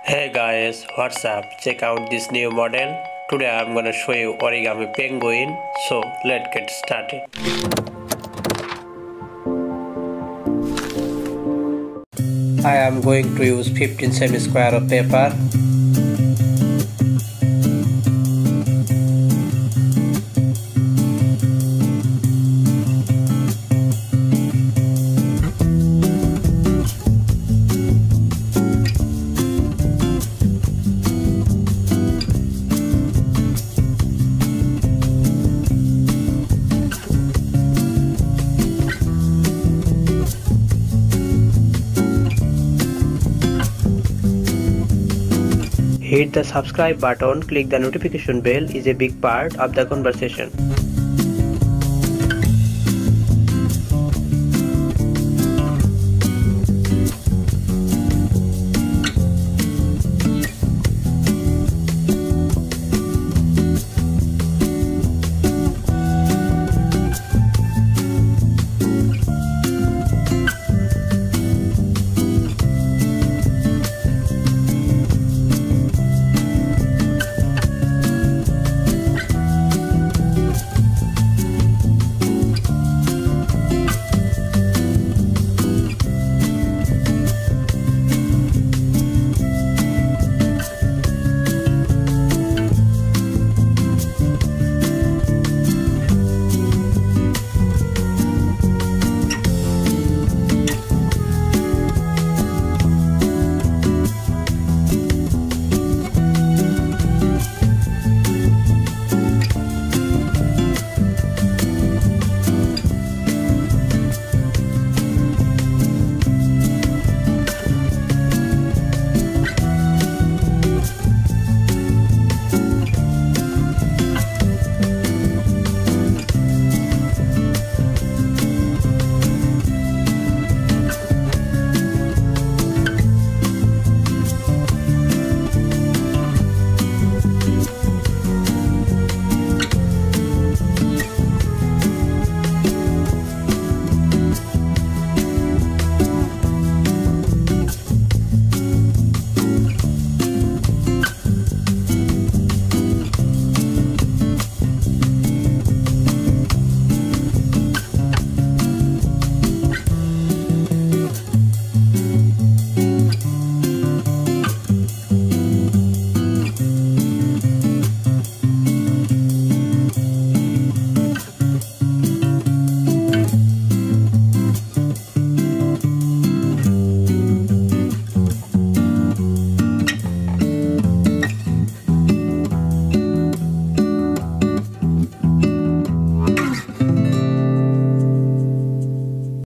Hey guys, what's up? Check out this new model. Today I'm gonna show you Origami Penguin. So let's get started. I am going to use 15 semi-square of paper. Hit the subscribe button, click the notification bell is a big part of the conversation.